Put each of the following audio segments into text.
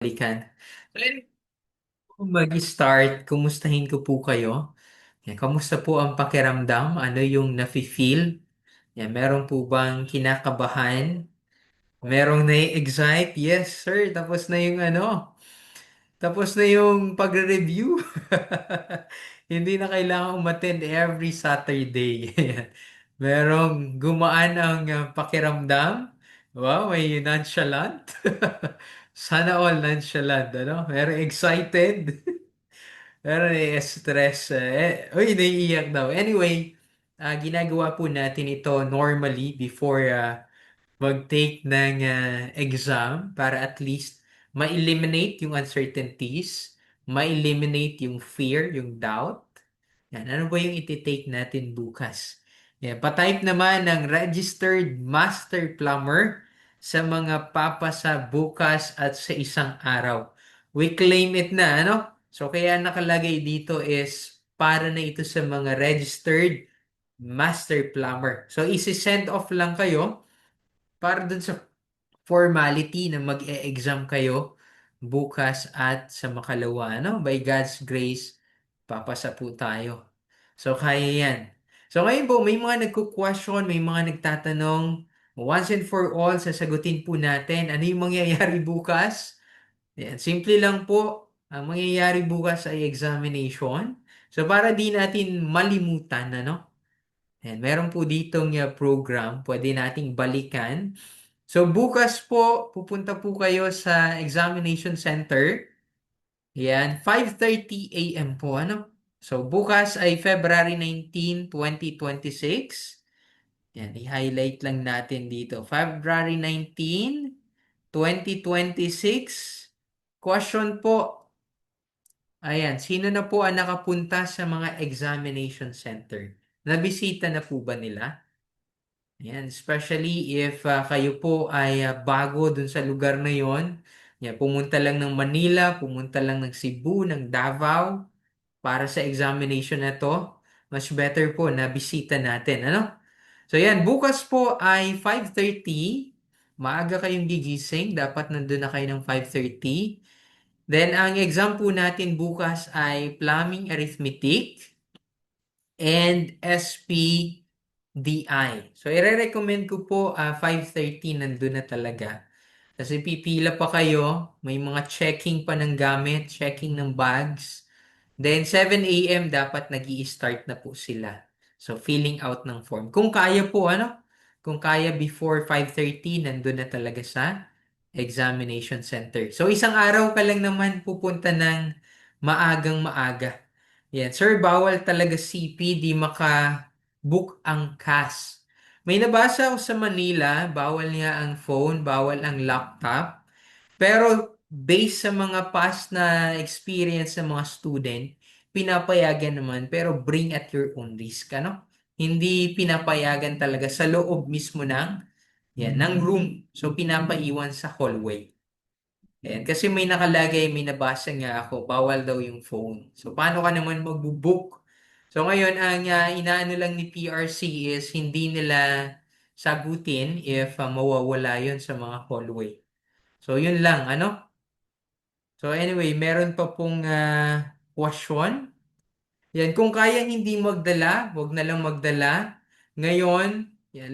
balikan. So, mag-start, kumustahin ko po kayo. Yan, kamusta po ang pakiramdam? Ano yung nafe-feel? Yan, meron po bang kinakabahan? Merong nai-excite? Yes, sir. Tapos na yung pagre-review. Hindi na kailangan umattend every Saturday. Yan. Merong gumaan ang pakiramdam. Wow, may nonchalant. Sana all nonchalant, ano? Merong excited. Pero stress. Uy, naiiyak daw. Anyway, ginagawa po natin ito normally before mag-take ng exam para at least ma-eliminate yung uncertainties, ma-eliminate yung fear, yung doubt. Yan, ano ba yung iti-take natin bukas? Yan, pa-type naman ng registered master plumber sa mga papasa bukas at sa isang araw. We claim it na, ano? So, kaya nakalagay dito is para na ito sa mga registered master plumber. So, isi-send off lang kayo para dun sa formality na mag-e-exam kayo bukas at sa makalawa, no? By God's grace, papasa po tayo. So, kaya yan. So, ngayon po, may mga nagko-question, may mga nagtatanong. Once and for all, sasagutin po natin ano yung mangyayari bukas. Yan, simple lang po. Ang mangyayari bukas ay examination. So, para di natin malimutan, ano? Yan, meron po ditong program, pwede nating balikan. So bukas po, pupunta po kayo sa examination center. Yan, 5:30 a.m. po, ano? So bukas ay February 19, 2026. Yan, i-highlight lang natin dito. February 19, 2026. Question po, ayan, sino na po ang nakapunta sa mga examination center? Nabisita na po ba nila? Yan, especially if kayo po ay bago dun sa lugar na yon. Yan, pumunta lang ng Manila, pumunta lang ng Cebu, ng Davao para sa examination na to. Much better po na bisita natin, ano? So yan, bukas po ay 5:30. Maaga kayong gigising, dapat nandun na kayo ng 5:30. Then ang exam po natin bukas ay plumbing arithmetic and SPDI. So, i-recommend ko po 5:30 nandun na talaga. Kasi pipila pa kayo, may mga checking pa ng gamit, checking ng bags. Then 7 a.m. dapat nag start na po sila. So, filling out ng form. Kung kaya po, ano? Kung kaya before 5:30, nandun na talaga sa examination center. So, isang araw ka lang naman pupunta ng maagang maaga. Yan. Sir, bawal talaga CP, di maka-book ang cash. May nabasa ako sa Manila, bawal nga ang phone, bawal ang laptop. Pero based sa mga past na experience ng mga student, pinapayagan naman pero bring at your own risk, ano? Hindi pinapayagan talaga sa loob mismo ng room. So pinapaiwan sa hallway. Ayan, kasi may nakalagay, may nabasa nga ako, bawal daw yung phone. So, paano ka naman magbubook? So, ngayon, ang inaano lang ni PRC is hindi nila sagutin if mawawala yun sa mga hallway. So, yun lang, ano? So, anyway, meron pa pong question. Yan, kung kaya hindi magdala, wag na lang magdala. Ngayon, yeah,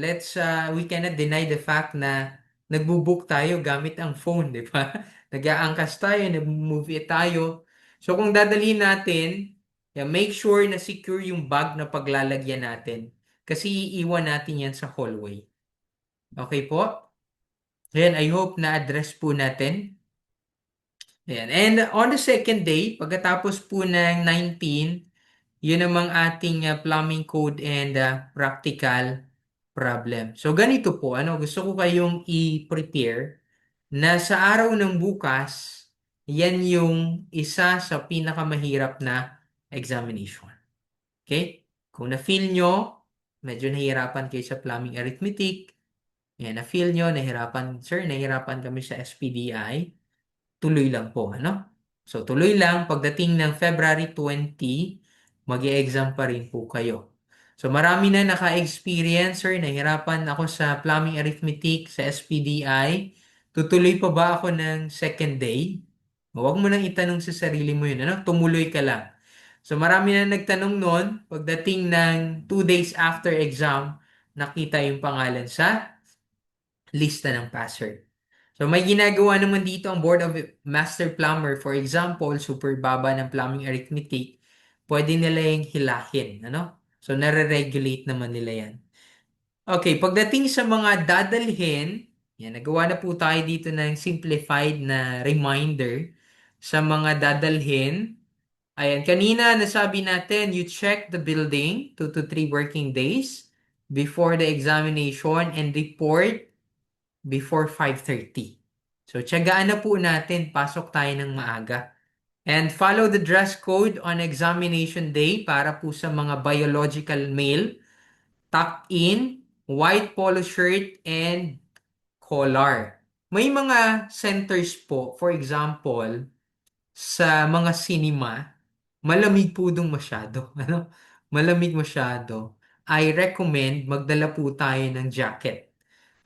we cannot deny the fact na nagbo-book tayo gamit ang phone, di ba? Nag-aangkas tayo, nag-move it tayo. So kung dadalhin natin, yeah, make sure na secure yung bag na paglalagyan natin. Kasi iiwan natin yan sa hallway. Okay po? Ayan, I hope na-address po natin. Ayan. And on the second day, pagkatapos po ng 19, yun namang ating plumbing code and practical problem. So ganito po, ano, gusto ko kayong i-prepare na sa araw ng bukas, yan yung isa sa pinakamahirap na examination. Okay? Kung na-feel nyo, medyo nahihirapan kayo sa plumbing arithmetic, yan, na-feel nyo, nahirapan, sir, nahirapan kami sa SPDI, tuloy lang po, ano? So, tuloy lang, pagdating ng February 20, mag-e-exam pa rin po kayo. So, marami na naka-experience, sir, nahirapan ako sa plumbing arithmetic, sa SPDI. Tutuloy pa ba ako ng second day? Huwag mo nang itanong sa sarili mo yun, ano? Tumuloy ka lang. So marami na nagtanong noon, pagdating ng 2 days after exam, nakita yung pangalan sa lista ng passer. So may ginagawa naman dito ang Board of Master Plumber. For example, super baba ng plumbing arithmetic, pwede nila yung hilahin, ano? So nare-regulate naman nila yan. Okay, pagdating sa mga dadalhin, yan, nagawa na po tayo dito ng simplified na reminder sa mga dadalhin. Ayan, kanina nasabi natin, you check the building 2 to 3 working days before the examination and report before 5:30. So, tiyagaan na po natin, pasok tayo ng maaga. And follow the dress code on examination day para po sa mga biological male, tuck in, white polo shirt, and collar. May mga centers po, for example, sa mga cinema, malamig po dong masyado. Ano? Malamig masyado. I recommend magdala po tayo ng jacket.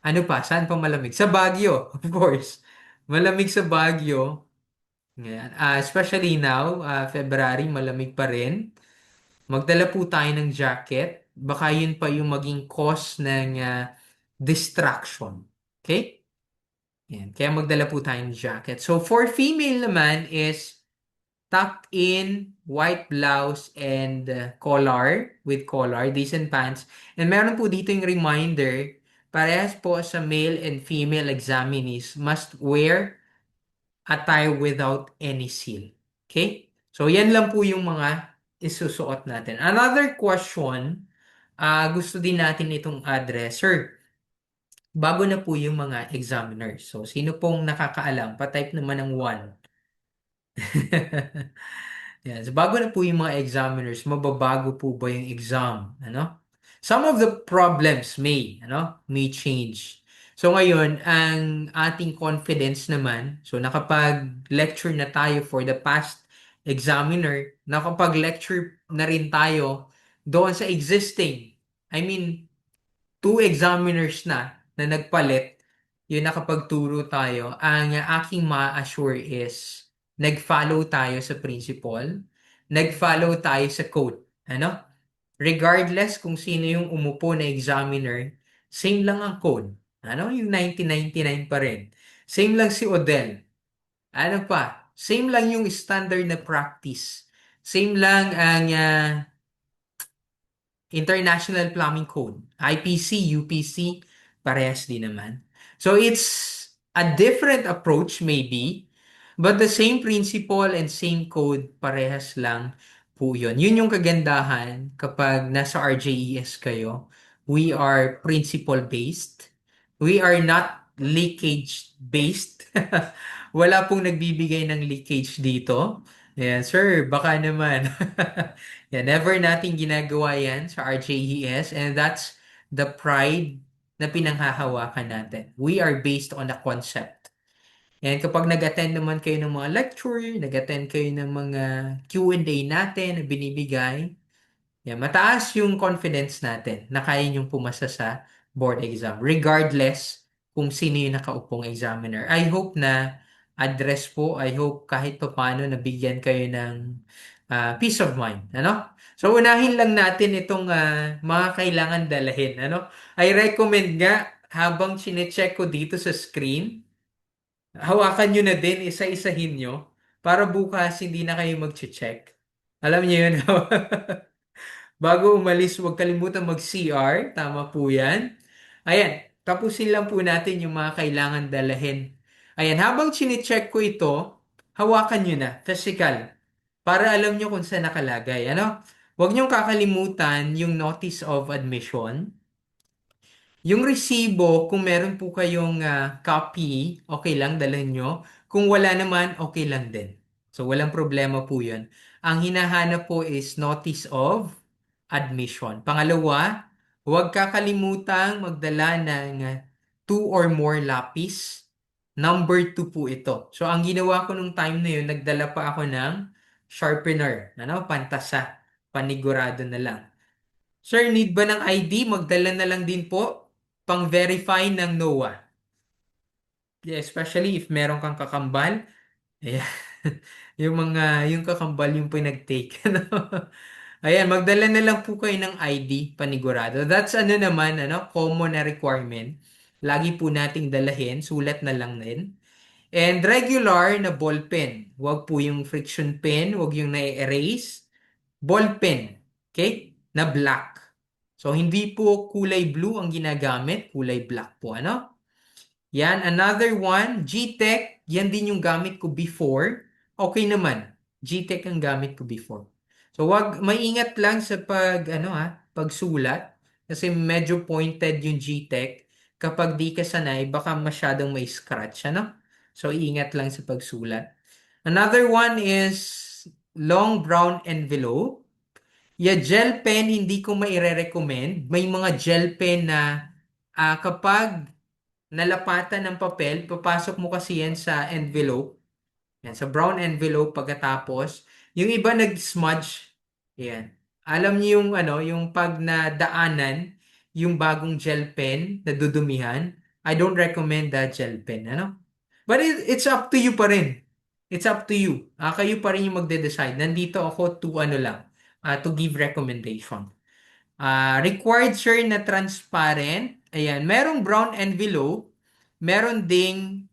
Ano pa? Saan pa malamig? Sa Baguio, of course. Malamig sa Baguio. Ngayon. Especially now, February, malamig pa rin. Magdala po tayo ng jacket. Baka yun pa yung maging cause ng distraction. Okay? Yan. Kaya magdala po tayo ng jacket. So, for female naman is tucked in, white blouse, and collar, decent pants. And meron po dito yung reminder, parehas po sa male and female examinees must wear attire without any seal. Okay? So, yan lang po yung mga isusuot natin. Another question, gusto din natin itong address. Sir, bago na po yung mga examiners. So, sino pong nakakaalam? Pa-type naman ng 1. Yan. So, bago na po yung mga examiners, mababago po ba yung exam? Ano? Some of the problems may change. So ngayon, ang ating confidence naman, so nakapag-lecture na tayo for the past examiner, nakapag-lecture na rin tayo doon sa existing. I mean, 2 examiners na nagpalit, yun nakapagturo tayo, ang aking ma-assure is nag-follow tayo sa principle, nag-follow tayo sa code. Ano? Regardless kung sino yung umupo na examiner, same lang ang code. Ano? Yung 1999 pa rin. Same lang si Odell. Ano pa? Same lang yung standard na practice. Same lang ang International Plumbing Code. IPC, UPC, parehas din naman. So it's a different approach maybe, but the same principle and same code, parehas lang po yun. Yun yung kagandahan kapag nasa RJES kayo. We are principle-based. We are not leakage-based. Wala pong nagbibigay ng leakage dito. Ayan, sir, baka naman. Yeah, never natin ginagawa yan sa RJES, and that's the pride na pinanghahawakan natin. We are based on a concept. And kapag nag-attend naman kayo ng mga lecture, nag-attend kayo ng mga Q&A natin na binibigay, yeah, mataas yung confidence natin na kaya niyong pumasa sa board exam, regardless kung sino yung nakaupong examiner. I hope na address po, I hope kahit pa paano nabigyan kayo ng peace of mind. Ano? So, unahin lang natin itong mga kailangan dalahin. Ano? I recommend nga, habang chinecheck ko dito sa screen, hawakan nyo na din, isa-isahin nyo, para bukas hindi na kayo mag-check. Alam niyo yun? Bago umalis, huwag kalimutan mag-CR. Tama po yan. Ayan, tapusin lang po natin yung mga kailangan dalahin. Ayan, habang chinecheck ko ito, hawakan nyo na, physical, para alam nyo kung saan nakalagay. Ano? Huwag nyo kakalimutan yung notice of admission. Yung resibo, kung meron po kayong copy, okay lang, dalhin nyo. Kung wala naman, okay lang din. So, walang problema po yun. Ang hinahanap po is notice of admission. Pangalawa, huwag kakalimutang magdala ng 2 or more lapis. Number 2 po ito. So, ang ginawa ko nung time na yun, nagdala pa ako ng sharpener. Ano? Pantasa. Panigurado na lang. Sir, need ba ng ID? Magdala na lang din po pang-verify ng NOAA. Yeah, especially if meron kang kakambal. Yeah. Yung kakambal yung pinag-take. Ano? Ayan, magdala na lang po kayo ng ID panigurado. That's ano naman, common na requirement. Lagi po nating dalahin, sulat na lang din. And regular na ball pen. Huwag po yung friction pen, huwag yung na-erase. Ball pen, okay? Na black. So, hindi po kulay blue ang ginagamit, kulay black po, ano? Yan, another one, GTEC, yan din yung gamit ko before. Okay naman. GTEC ang gamit ko before. So wag maingat lang sa pagsulat kasi medyo pointed yung GTEC. Kapag di ka sanay, baka masyadong may scratch, ano? So ingat lang sa pagsulat. Another one is long brown envelope. Yeah, gel pen hindi ko maire-recommend. May mga gel pen na kapag nalapatan ng papel, papasok mo kasi yan sa envelope, yan, sa brown envelope pagkatapos, yung iba nag-smudge, yan. Alam niyo yung yung pag nadaanan, yung bagong gel pen na dudumihan, I don't recommend that gel pen, ano? But it's up to you pa rin. It's up to you. Kayo pa rin yung magde-decide. Nandito ako to to give recommendation. Required sir na transparent. Ayan, merong brown envelope, meron ding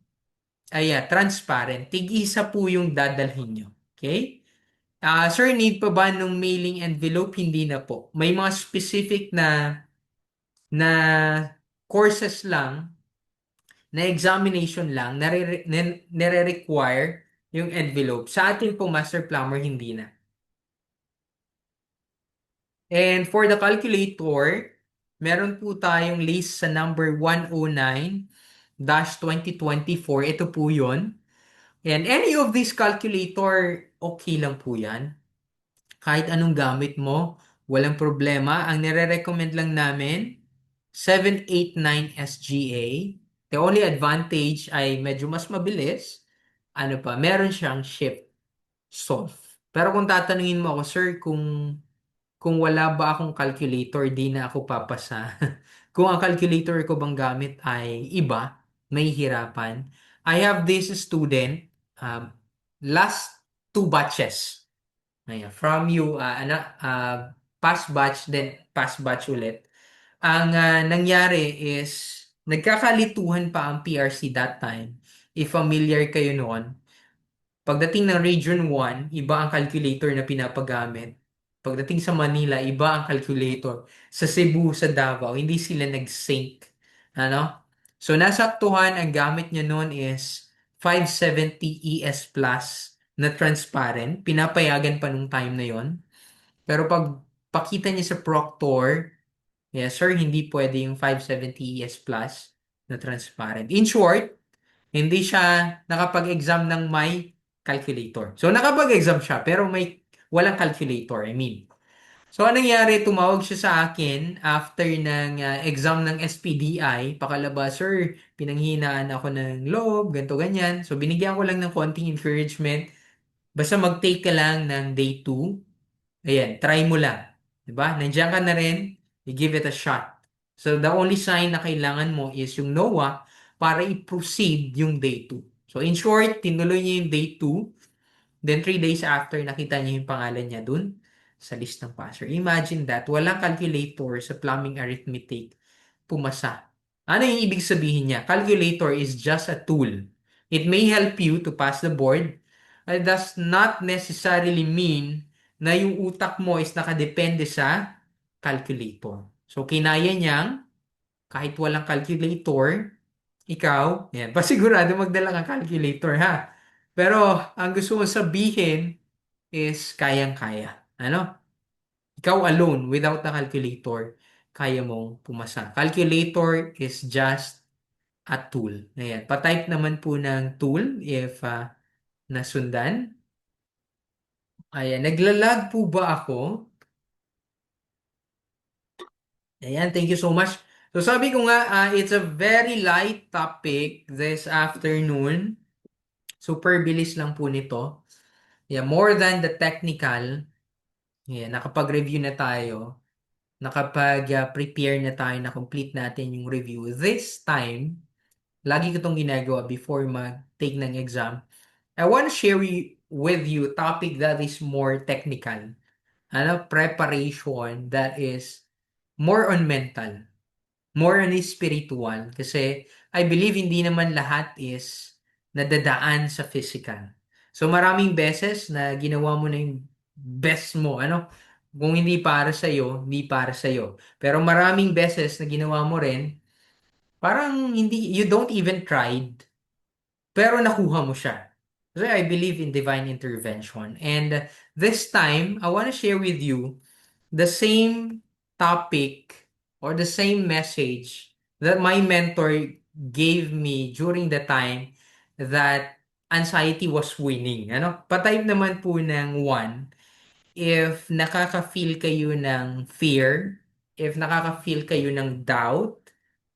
transparent. Tig-isa po yung dadalhin nyo. Okay? Sir, need pa ba nung mailing envelope? Hindi na po. May mga specific na courses lang, na examination lang, nare-require yung envelope. Sa atin po, Master Plumber, hindi na. And for the calculator, meron po tayong list sa number 109-2024. Ito po yun. And any of this calculator, okay lang po yan. Kahit anong gamit mo, walang problema. Ang nire-recommend lang namin, 789 SGA. The only advantage ay medyo mas mabilis. Ano pa, meron siyang shift solve. Pero kung tatanungin mo ako, sir, kung wala ba akong calculator, di na ako papasa. Kung ang calculator ko bang gamit ay iba, may hirapan. I have this student, last two batches. Ayan, from you, past batch, then past batch ulit. Ang nangyari is, nagkakalituhan pa ang PRC that time. If familiar kayo noon, pagdating ng Region 1, iba ang calculator na pinapagamit. Pagdating sa Manila, iba ang calculator. Sa Cebu, sa Davao, hindi sila nag-sync. Ano? So, nasaktuhan, ang gamit niya noon is 570 ES Plus na transparent. Pinapayagan pa nung time na yon. Pero pag pakita niya sa Proctor, yes sir, hindi pwede yung 570 ES Plus na transparent. In short, hindi siya nakapag-exam ng may calculator. So, nakapag-exam siya, pero walang calculator, I mean. So, anong nangyari? Tumawag siya sa akin after ng exam ng SPDI. Pakalaba, sir, pinanghinaan ako ng loob, ganto ganyan. So, binigyan ko lang ng konting encouragement. Basta mag-take ka lang ng day 2. Ayan, try mo lang. 'Di ba? Nandiyan ka na rin, you give it a shot. So the only sign na kailangan mo is yung NOAA para i-proceed yung day 2. So in short, tinuloy niya yung day 2. Then 3 days after, nakita niya yung pangalan niya dun sa list ng passer. Imagine that, walang calculator sa plumbing arithmetic, pumasa. Ano yung ibig sabihin niya? Calculator is just a tool. It may help you to pass the board. It does not necessarily mean na yung utak mo is nakadepende sa calculator. So, kinaya niyang kahit walang calculator, ikaw, yan, pasigurado magdala ng calculator ha. Pero, ang gusto mo sabihin is kayang-kaya. Ano? Ikaw alone, without the calculator, kaya mong pumasa. Calculator is just a tool. Ayan. Pa-type naman po ng tool if nasundan. Ayan. Naglalag po ba ako? Ayan. Thank you so much. So sabi ko nga, it's a very light topic this afternoon. Super bilis lang po nito. Yeah, more than the technical. Yeah, nakapag-review na tayo. Nakapag-prepare na tayo na complete natin yung review. This time, lagi ko itong ginagawa before mag-take ng exam. I want to share with you topic that is more technical. Ano, preparation that is more on mental, more on spiritual. Kasi I believe hindi naman lahat is nadadaan sa physical. So maraming beses na ginawa mo na yung best mo, ano? Kung hindi para sa iyo, hindi para sa iyo. Pero maraming beses na ginawa mo rin, parang hindi, you don't even tried, pero nakuha mo siya. Kasi I believe in divine intervention. And this time, I want to share with you the same topic or the same message that my mentor gave me during the time that anxiety was winning. Ano? Patype naman po ng one, if nakaka-feel kayo ng fear, if nakaka-feel kayo ng doubt,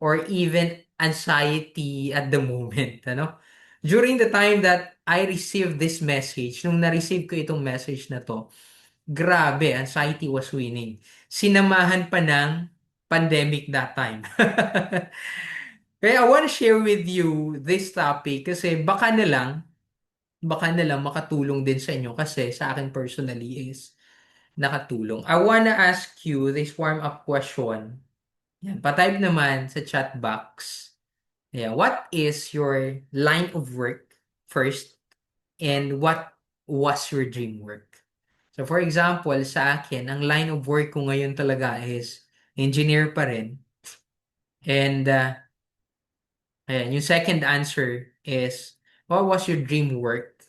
or even anxiety at the moment, ano? During the time that I received this message, nung na-receive ko itong message na to, grabe, anxiety was winning. Sinamahan pa ng pandemic that time. Kaya I want to share with you this topic kasi baka na lang makatulong din sa inyo kasi sa akin personally is nakatulong. I wanna ask you this warm-up question. Yan, patype naman sa chat box. Yeah, what is your line of work first and what was your dream work? So for example, sa akin, ang line of work ko ngayon talaga is engineer pa rin. And ayan, yung second answer is, what was your dream work?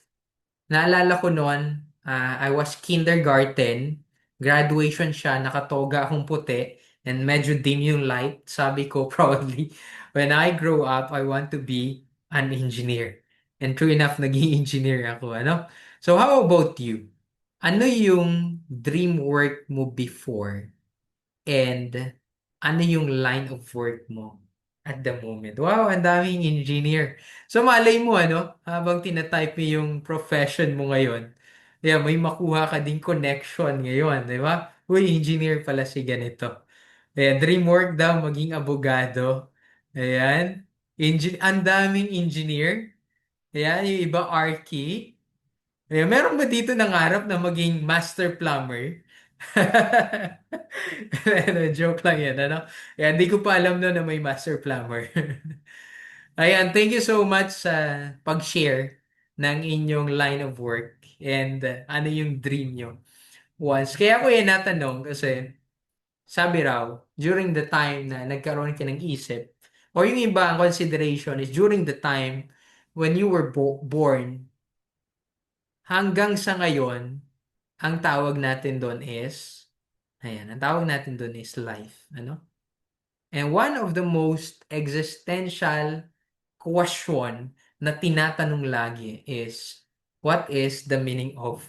Naalala ko noon, I was kindergarten, graduation siya, nakatoga akong puti, and medyo dim yung light. Sabi ko proudly, when I grow up, I want to be an engineer. And true enough, naging engineer ako, ano? So how about you? Ano yung dream work mo before? And ano yung line of work mo at the moment? Wow, ang daming engineer. So malay mo ano, habang tinatype mo yung profession mo ngayon, yeah, may makuha ka ding connection ngayon, di ba? Uy, engineer pala si ganito. Ayan, dream work daw maging abogado. Ayan. Ang daming engineer. Ayan, yung iba archi. Ayan, meron ba dito nangarap na maging master plumber? Ano, joke lang yan, ano? Kaya hindi ko pa alam no na may master plumber. Ayan, thank you so much sa pag-share ng inyong line of work and ano yung dream nyo once. Kaya ko yan natanong kasi sabi raw, during the time na nagkaroon ka ng isip, o yung iba ang consideration is during the time when you were born, hanggang sa ngayon, ang tawag natin doon is, ayan, ang tawag natin doon is life. Ano? And one of the most existential question na tinatanong lagi is, what is the meaning of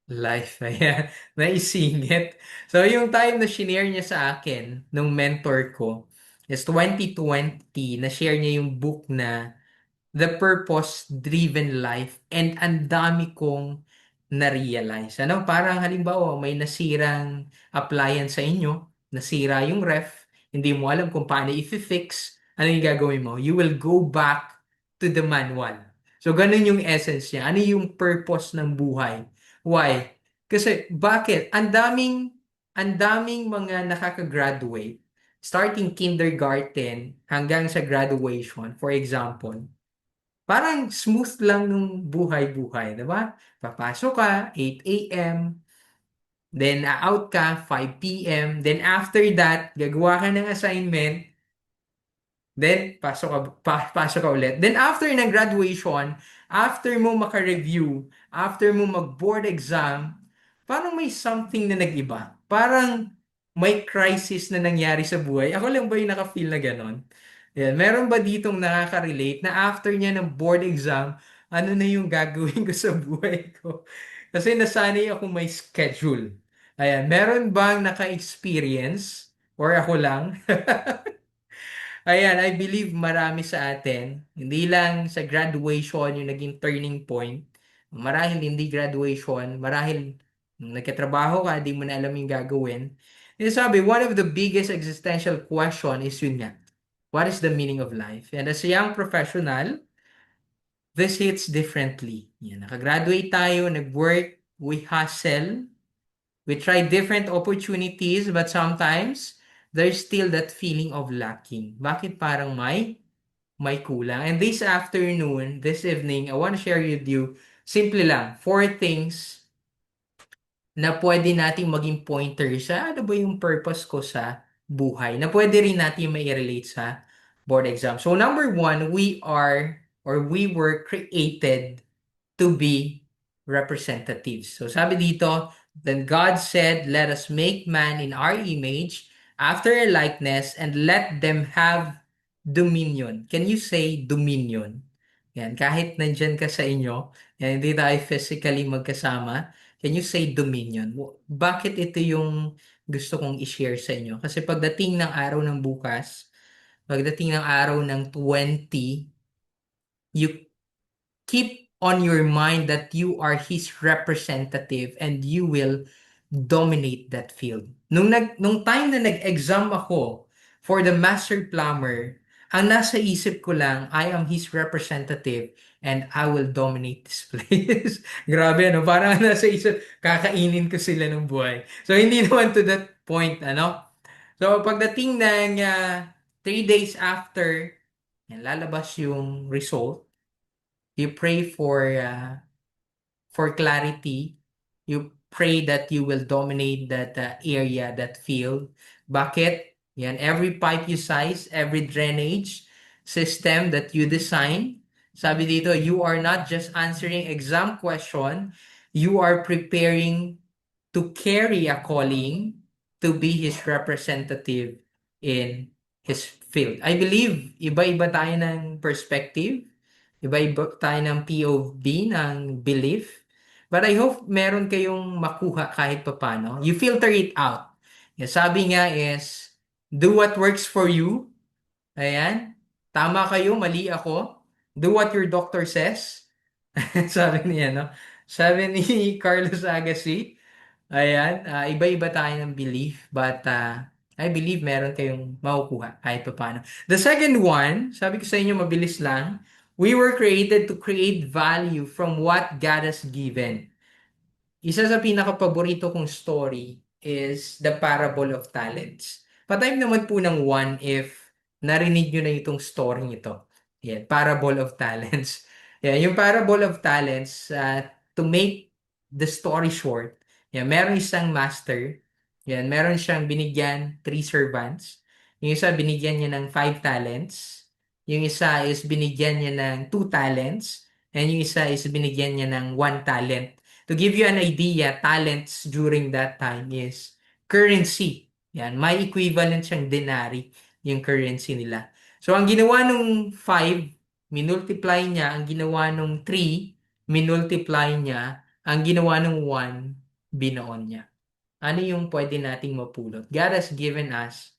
life? Ayan, naisingit. So, yung time na shinare niya sa akin, nung mentor ko, is 2020, na-share niya yung book na The Purpose-Driven Life, and ang dami kong na-realize. Ano, parang halimbawa may nasirang appliance sa inyo, nasira yung ref, hindi mo alam kung paano i-fix, ano yung gagawin mo? You will go back to the manual. So, ganun yung essence niya. Ano yung purpose ng buhay? Why? Kasi, bakit? Ang daming mga nakaka-graduate, starting kindergarten hanggang sa graduation, for example, parang smooth lang nung buhay-buhay, 'di ba? Papasok ka 8 a.m., then out ka 5 p.m., then after that, gagawa ka ng assignment, then pasok ka ulit. Then after ng graduation, after mo maka-review, after mo mag-board exam, parang may something na nag-iba. Parang may crisis na nangyari sa buhay. Ako lang ba yung naka-feel na ganon? Yan. Meron ba ditong nakaka-relate na after niya ng board exam, ano na yung gagawin ko sa buhay ko? Kasi nasanay ako may schedule. Ayan. Meron bang naka-experience? Or ako lang? Ayan, I believe marami sa atin, hindi lang sa graduation yung naging turning point. Marahil hindi graduation, marahil nagkatrabaho ka, di mo na alam yung gagawin. And sabi, one of the biggest existential question is yun nga, what is the meaning of life? And as a young professional, this hits differently. Yan, nakagraduate tayo, nag-work, we hustle, we try different opportunities, but sometimes there's still that feeling of lacking. Bakit parang may kulang? And this afternoon, this evening, I want to share with you, simple lang, four things na pwede nating maging pointer sa ano ba yung purpose ko sa buhay na pwede rin natin mai-relate sa board exam. So number one, we were created to be representatives. So sabi dito, then God said, let us make man in our image, after our likeness, and let them have dominion. Can you say dominion? Yan, kahit nandyan ka sa inyo, yan, hindi tayo physically magkasama, can you say dominion? Bakit ito yung gusto kong i-share sa inyo? Kasi pagdating ng araw ng bukas, pagdating ng araw ng 20, you keep on your mind that you are his representative and you will dominate that field. Nung time na nag-exam ako for the master plumber, ang nasa isip ko lang, I am his representative and I will dominate this place. Grabe, ano? Parang nasa isip, kakainin ko sila ng buhay. So, hindi naman to that point, ano? So, pagdating ng 3 days after, yan, lalabas yung result. You pray for clarity. You pray that you will dominate that area, that field. Bakit? Yan, every pipe you size, every drainage system that you design, sabi dito, you are not just answering exam question, you are preparing to carry a calling to be his representative in his field. I believe iba-iba tayo ng perspective, iba-iba tayo ng POV, ng belief. But I hope meron kayong makuha kahit papano. You filter it out. Yung sabi nga is, do what works for you. Ayan. Tama kayo, mali ako. Do what your doctor says. Sabi niya, no? Sabi ni Carlos Agassi, ayan, iba-iba tayo ng belief, but I believe meron kayong makukuha kahit pa paano. The second one, sabi ko sa inyo, mabilis lang, we were created to create value from what God has given. Isa sa pinaka-paborito kong story is The Parable of Talents. Patime naman po ng one if narinig nyo na itong story ito. Yan, Parable of Talents. Yan, yung Parable of Talents, to make the story short, yan, meron isang master, yan, meron siyang binigyan 3 servants. Yung isa binigyan niya ng 5 talents. Yung isa is binigyan niya ng 2 talents. And yung isa is binigyan niya ng 1 talent. To give you an idea, talents during that time is currency. Yan, may equivalent siyang denary, yung currency nila. So, ang ginawa nung 5, minultiply niya. Ang ginawa nung 3, minultiply niya. Ang ginawa nung 1, binoon niya. Ano yung pwede nating mapulot? God has given us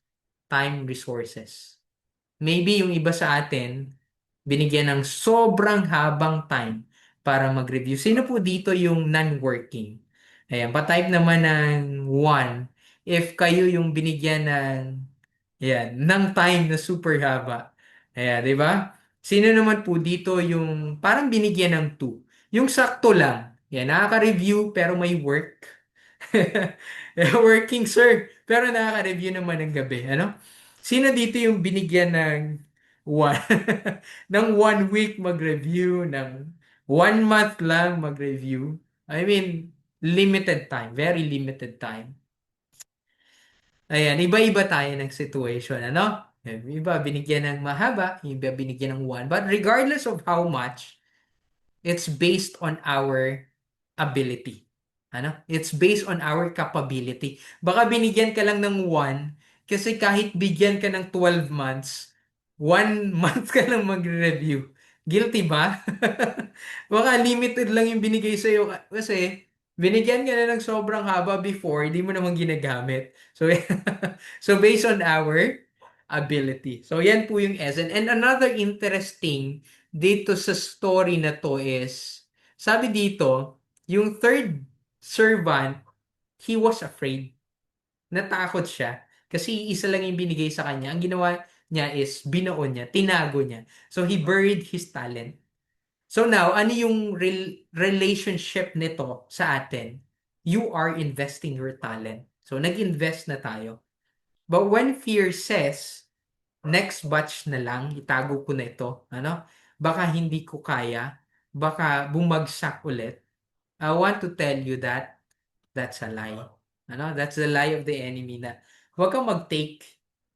time resources. Maybe yung iba sa atin, binigyan ng sobrang habang time para mag-review. Sino po dito yung non-working? Ayan, pa-type naman ng 1. If kayo yung binigyan ng time na super haba. Ayan, di ba? Sino naman po dito yung parang binigyan ng 2? Yung sakto lang. Yan, nakaka-review pero may work. Working, sir. Pero nakaka-review naman ng gabi. Ano? Sino dito yung binigyan ng one, ng 1 week mag-review, ng 1 month lang mag-review? I mean, limited time. Very limited time. Ayan, iba-iba tayo ng situation, ano? Yung iba binigyan ng mahaba, yung iba binigyan ng 1. But regardless of how much, it's based on our ability. Ano? It's based on our capability. Baka binigyan ka lang ng 1 kasi kahit bigyan ka ng 12 months, 1 month ka lang magre-review. Guilty ba? Baka limited lang yung binigay sa'yo kasi binigyan ka na ng sobrang haba before, hindi mo naman ginagamit. So, so based on our ability. So, yan po yung essence. And another interesting dito sa story na to is, sabi dito, yung third servant, he was afraid. Natakot siya. Kasi isa lang yung binigay sa kanya. Ang ginawa niya is, binoon niya, tinago niya. So, he buried his talent. So now, ano yung relationship nito sa atin? You are investing your talent. So nag-invest na tayo. But when fear says, next batch na lang, itago ko na ito, ano? Baka hindi ko kaya, baka bumagsak ulit. I want to tell you that that's a lie. Ano? That's the lie of the enemy na huwag kang mag-take.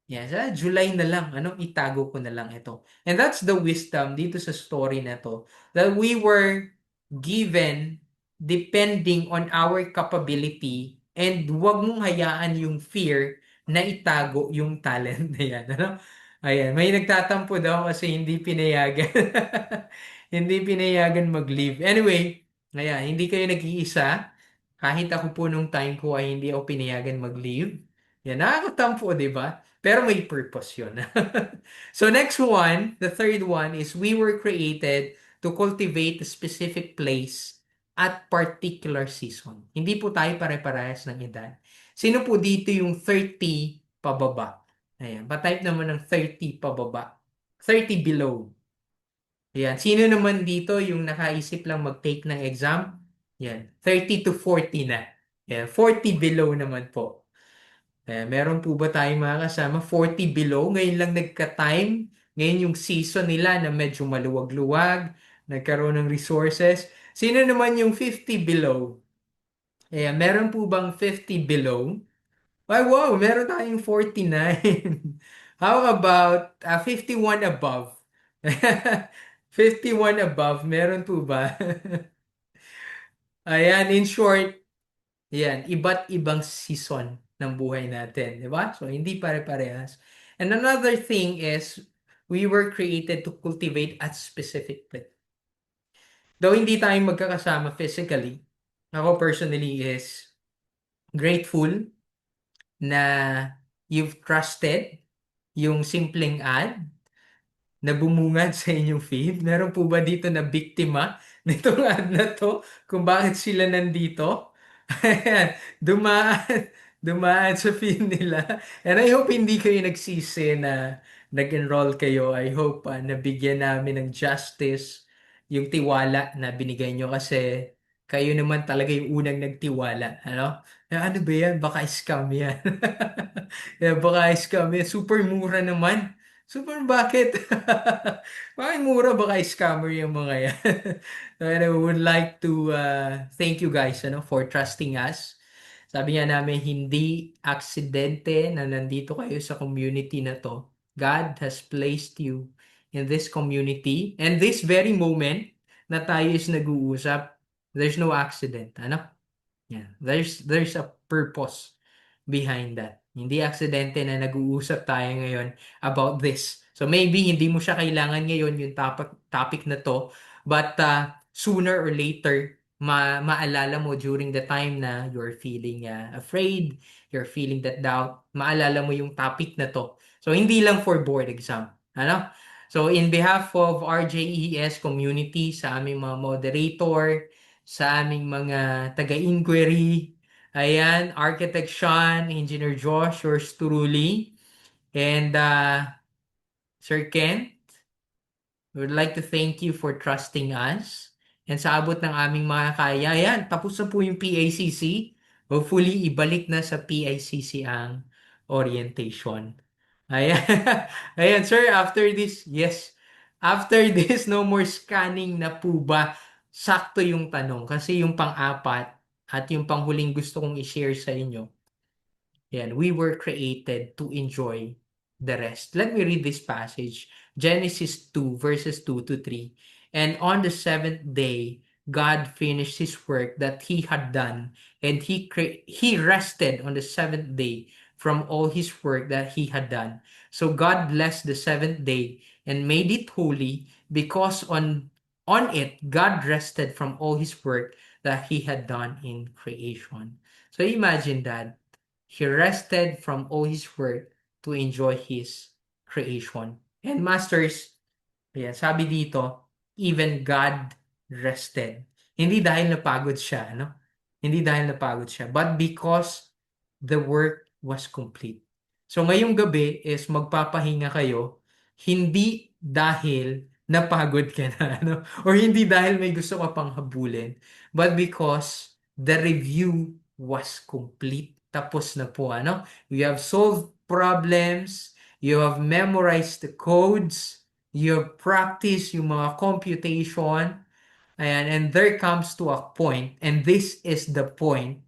Yes, July na lang, ano? Itago ko na lang ito. And that's the wisdom dito sa story na to that we were given depending on our capability and huwag mong hayaan yung fear na itago yung talent na yan. Ano? Ayan, may nagtatampo daw kasi hindi pinayagan. Hindi pinayagan mag-leave. Anyway, ayan, hindi kayo nag-iisa. Kahit ako po nung time ko ay hindi ako pinayagan mag-leave. Yan, nakakatampo, di ba? Pero may purpose yun. So next one, the third one is we were created to cultivate a specific place at particular season. Hindi po tayo pare-parehas ng edad. Sino po dito yung 30 pababa? Ayan, pa-type naman ng 30 pababa. 30 below. Ayan. Sino naman dito yung nakaisip lang mag-take ng exam? Yan. 30 to 40 na. Yan. 40 below naman po. Ayan. Meron po ba tayong mga kasama? 40 below. Ngayon lang nagka-time. Ngayon yung season nila na medyo maluwag-luwag. Nagkaroon ng resources. Sino naman yung 50 below? Ayan. Meron po bang 50 below? Ay, wow, meron tayong 49. How about 51 above? 51 above, meron po ba? Ayan, in short, yan, iba't ibang season ng buhay natin, di ba? So, hindi pare-parehas. And another thing is, we were created to cultivate a specific place. Though hindi tayo magkakasama physically, ako personally is grateful na you've trusted yung simpleng ad na bumungad sa inyong feed? Meron po ba dito na biktima nitong ad na to kung bakit sila nandito? Ayan, dumaan sa feed nila. And I hope hindi kayo nagsisi na nag-enroll kayo. I hope nabigyan namin ng justice yung tiwala na binigay nyo kasi kayo naman talaga yung unang nagtiwala. Ano? Ano ba yan? Baka scam yan. Baka scam yan. Super mura naman. Super, bakit? Bakit mura? Baka scammer yung mga yan. And I would like to thank you guys for trusting us. Sabi nga namin, hindi aksidente na nandito kayo sa community na to. God has placed you in this community. And this very moment na tayo is nag-uusap, there's no accident. Ano? Yeah. There's a purpose behind that. Hindi aksidente na nag-uusap tayo ngayon about this. So maybe hindi mo siya kailangan ngayon yung topic na to, but sooner or later maalala mo during the time na you're feeling afraid, you're feeling that doubt, maalala mo yung topic na to. So hindi lang for board exam. Ano? So in behalf of RJES community, sa aming mga moderator, sa aming mga taga-inquiry, ayan, Architect Sean, Engineer Josh, yours truly, and Sir Ken, we would like to thank you for trusting us. And sa abot ng aming mga kaya, ayan, tapos na po yung PICC. Hopefully, ibalik na sa PICC ang orientation. Ayan, ayan, sir, after this, yes, after this, no more scanning na po ba? Sakto yung tanong. Kasi yung pang-apat at yung panghuling gusto kong i-share sa inyo, yan, we were created to enjoy the rest. Let me read this passage. Genesis 2, verses 2 to 3. And on the seventh day, God finished his work that he had done, and he rested on the seventh day from all his work that he had done. So God blessed the seventh day and made it holy, because on it God rested from all his work that he had done in creation. So imagine that he rested from all his work to enjoy his creation. And masters, yeah, sabi dito, even God rested. Hindi dahil napagod siya, no? Hindi dahil napagod siya, but because the work was complete. So ngayong gabi is magpapahinga kayo, hindi dahil napagod ka na, ano? Or hindi dahil may gusto ka pang habulin, but because the review was complete. Tapos na po, ano? You have solved problems, you have memorized the codes, you have practiced yung mga computation, ayan, and there comes to a point, and this is the point,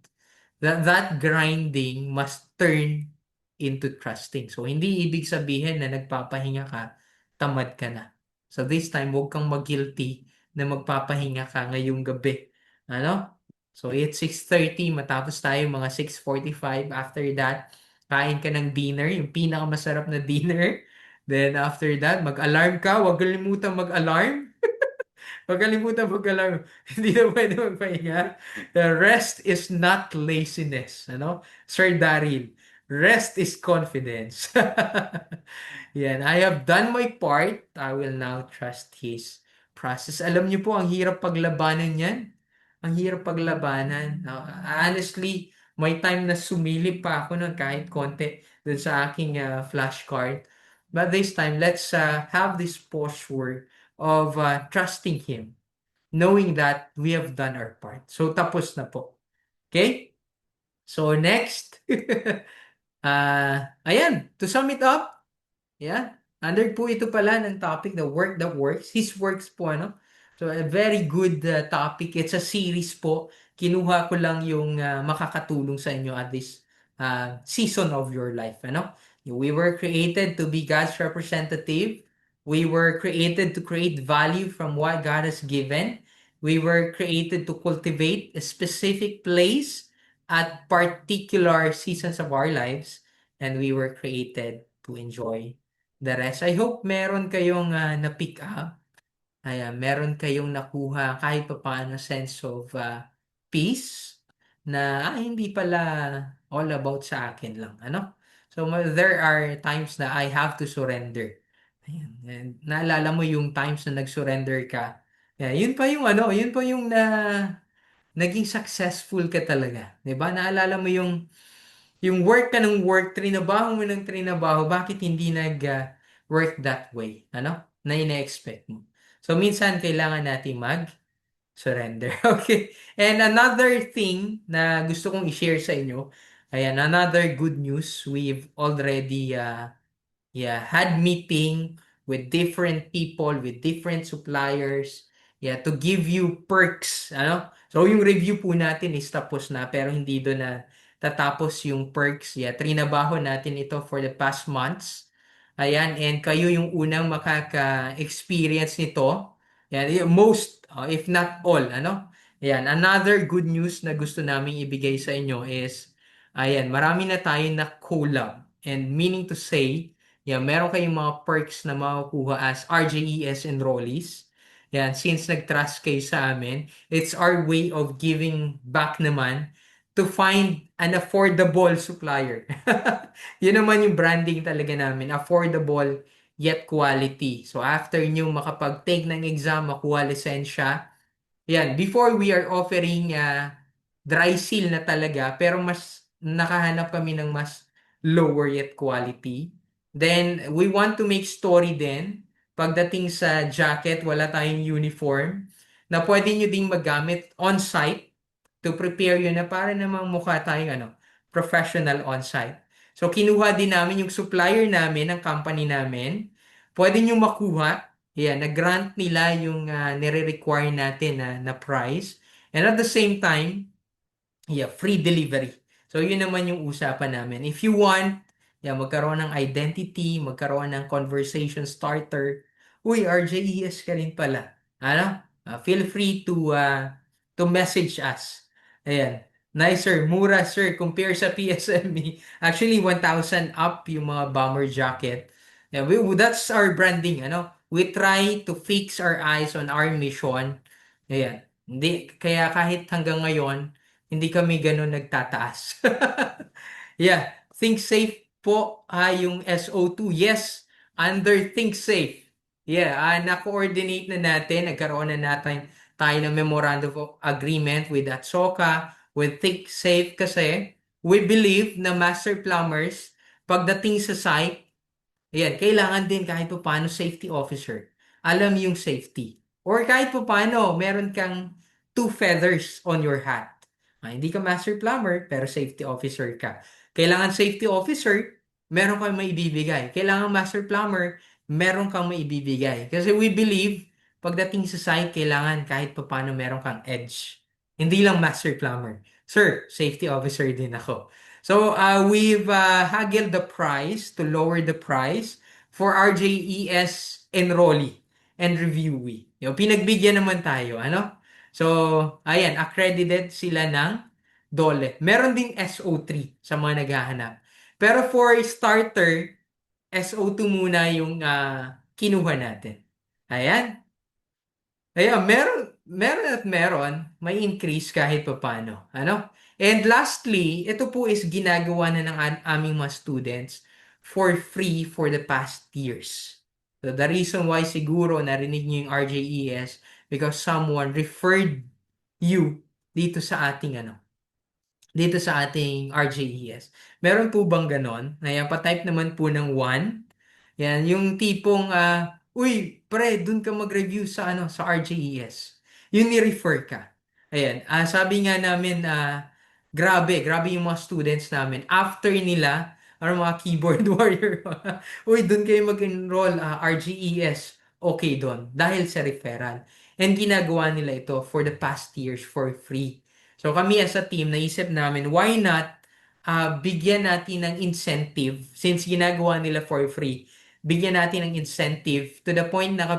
that grinding must turn into trusting. So, hindi ibig sabihin na nagpapahinga ka, tamad ka na. So, this time, huwag kang mag-guilty na magpapahinga ka ngayong gabi. Ano? So, it's 6:30, matapos tayo mga 6:45. After that, kain ka ng dinner, yung pinakamasarap na dinner. Then, after that, mag-alarm ka. Huwag kalimutan mag-alarm. Huwag kalimutan mag-alarm. Hindi na pwede magpahinga. Rest is not laziness. Ano? Sir Daryl, rest is confidence. Yan. I have done my part. I will now trust His process. Alam niyo po, ang hirap paglabanan yan. Ang hirap paglabanan. Honestly, may time na sumilip pa ako nun kahit konti dun sa aking flashcard. But this time, let's have this posture of trusting Him, knowing that we have done our part. So, tapos na po. Okay? So, next. Ayan, to sum it up, yeah. Under po ito pala ng topic, the work that works. His works po, ano? So, a very good topic. It's a series po. Kinuha ko lang yung makakatulong sa inyo at this season of your life, ano? We were created to be God's representative. We were created to create value from what God has given. We were created to cultivate a specific place at particular seasons of our lives. And we were created to enjoy the rest. I hope meron kayong na-pick up. Ayan, meron kayong nakuha kahit pa paano sense of peace na hindi pala all about sa akin lang. Ano? So, there are times na I have to surrender. Ayan. And naalala mo yung times na nag-surrender ka. Yeah, yun pa yung ano, yun pa yung naging successful ka talaga. 'Di ba? Naalala mo yung work ka ng work, trinabaho mo ng trinabaho, bakit hindi work that way? Ano? Na ina-expect mo. So, minsan kailangan natin mag-surrender. Okay? And another thing na gusto kong i-share sa inyo, ayan, another good news, we've already had meeting with different people, with different suppliers, to give you perks, ano? So, yung review po natin is tapos na, pero hindi doon na tatapos yung perks. Trinabaho natin ito for the past months. Ayan, and kayo yung unang makaka-experience nito. Yan, most, if not all, ano? Ayan, another good news na gusto naming ibigay sa inyo is, ayan, marami na tayo na collab. And meaning to say, meron kayong mga perks na makukuha as RJES enrollees. Yan, since nag-trust kayo sa amin, it's our way of giving back naman to find an affordable supplier. Yun naman yung branding talaga namin, affordable yet quality. So after nyo makapag-take ng exam, makuha lisensya, yan, before we are offering dry seal na talaga, pero mas nakahanap kami ng mas lower yet quality. Then, we want to make story din. Pagdating sa jacket, wala tayong uniform na pwede nyo ding magamit on-site to prepare yun na para namang mukha tayong professional on-site. So, kinuha din namin yung supplier namin, ng company namin. Pwede nyo makuha. Yan, na-grant nila yung nire-require natin na price. And at the same time, free delivery. So, yun naman yung usapan namin. If you want, magkaroon ng identity, magkaroon ng conversation starter. Uy, RJES ka rin pala. Ano? Feel free to message us. Ayan. Nice, sir. Mura, sir. Compare sa PSME. Actually, 1,000 up yung mga bomber jacket. Yeah, that's our branding. Ano? We try to fix our eyes on our mission. Ayan. Hindi, kaya kahit hanggang ngayon, hindi kami ganun nagtataas. Yeah, think safe po yung SO2. Yes, under think safe. Yeah, na-coordinate na natin, nagkaroon na natin tayo ng memorandum of agreement with Atsoka, with Think Safe kasi we believe na master plumbers, pagdating sa site, ayan, kailangan din kahit pa paano safety officer. alam yung safety. Or kahit pa paano, meron kang two feathers on your hat. Hindi ka master plumber, pero safety officer ka. Kailangan safety officer, meron kang maibibigay. Kailangan master plumber, meron kang maibibigay. Kasi we believe, pagdating sa site, kailangan kahit pa paano meron kang edge. Hindi lang master plumber. Sir, safety officer din ako. So, we've haggled the price to lower the price for RJES enrollee and reviewee. Pinagbigyan naman tayo, ano? So, ayan, accredited sila ng DOLE. Meron ding SO3 sa mga naghahanap. Pero for starter, SO2 muna yung kinuha natin. Ayan. Ayan, meron at meron, may increase kahit papaano. Ano? And lastly, ito po is ginagawa na ng aming mga students for free for the past years. So the reason why siguro narinig niyo yung RJES because someone referred you dito sa ating dito sa ating RJES. Meron po bang ganon? Ayan, pa-type naman po ng 1. Yan, yung tipong, uy, pre, dun ka mag-review sa, sa RJES. Yung ni-refer ka. Ayan, sabi nga namin, grabe yung mga students namin. After nila, mga keyboard warrior, uy, dun kayo mag-enroll, RJES, okay dun, dahil sa referral. And ginagawa nila ito for the past years for free. So kami as a team, naisip namin, why not bigyan natin ng incentive since ginagawa nila for free. Bigyan natin ng incentive to the point na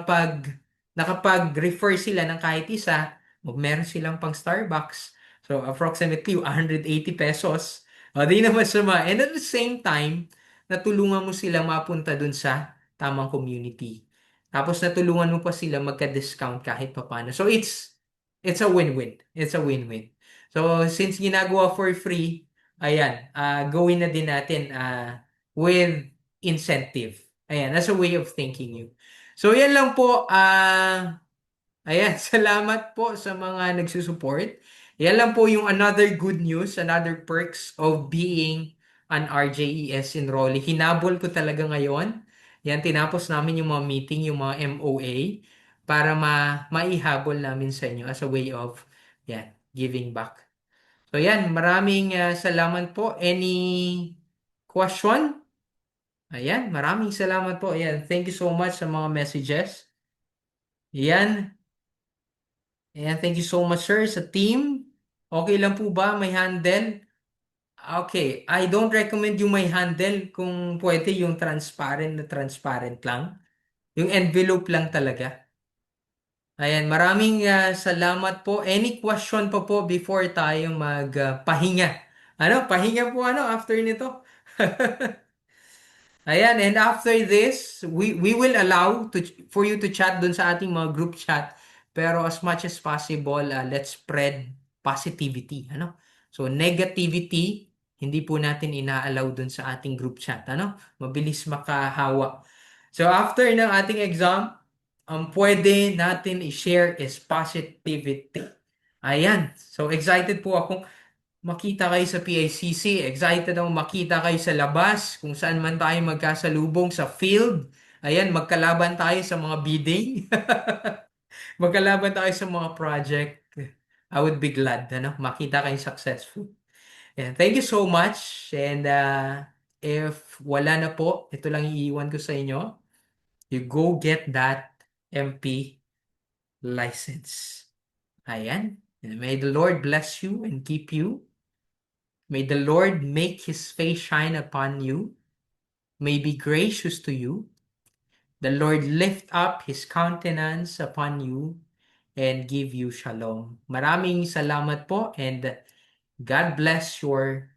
nakapag-refer sila ng kahit isa, meron silang pang Starbucks. So approximately 180 pesos. Di naman sama. And at the same time, natulungan mo silang mapunta dun sa tamang community. Tapos natulungan mo pa sila magka-discount kahit papano. So it's a win-win. It's a win-win. So, since ginagawa for free, ayan, gawin na din natin with incentive. Ayan, that's a way of thinking you. So, yan lang po. Ayan, salamat po sa mga nagsusupport. Yan lang po yung another good news, another perks of being an RJES enrollee. Hinabol ko talaga ngayon. Yan, tinapos namin yung mga meeting, yung mga MOA, para maihabol namin sa inyo as a way of yan, giving back. So yan, maraming salamat po. Any question? Ayan, maraming salamat po. Ayan, thank you so much sa mga messages. Ayan, ayan, thank you so much sir sa team. Okay lang po ba may handle? Okay, I don't recommend yung may handle kung pwede yung transparent na transparent lang. Yung envelope lang talaga. Ayan, maraming salamat po. Any question pa po before tayo magpahinga? Pahinga po after nito? Ayan, and after this, we will allow for you to chat dun sa ating mga group chat. Pero as much as possible, let's spread positivity. So, negativity, hindi po natin ina-allow dun sa ating group chat. Mabilis makahawa. So, after ng ating exam, ang pwede natin i-share is positivity. Ayan. So, excited po ako makita kayo sa PICC. Excited ako makita kayo sa labas, kung saan man tayo magkasalubong sa field. Ayan, magkalaban tayo sa mga bidding. Magkalaban tayo sa mga project. I would be glad, makita kayong successful. Ayan, thank you so much. And if wala na po, ito lang iiwan ko sa inyo. You go get that MP license. Ayan. And may the Lord bless you and keep you. May the Lord make his face shine upon you. May be gracious to you. The Lord lift up his countenance upon you and give you shalom. Maraming salamat po and God bless your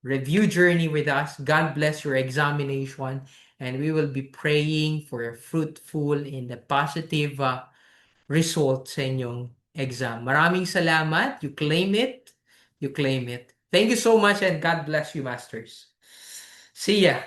review journey with us. God bless your examination and we will be praying for a fruitful and a positive result sa inyong exam. Maraming salamat. You claim it. You claim it. Thank you so much and God bless you, Masters. See ya.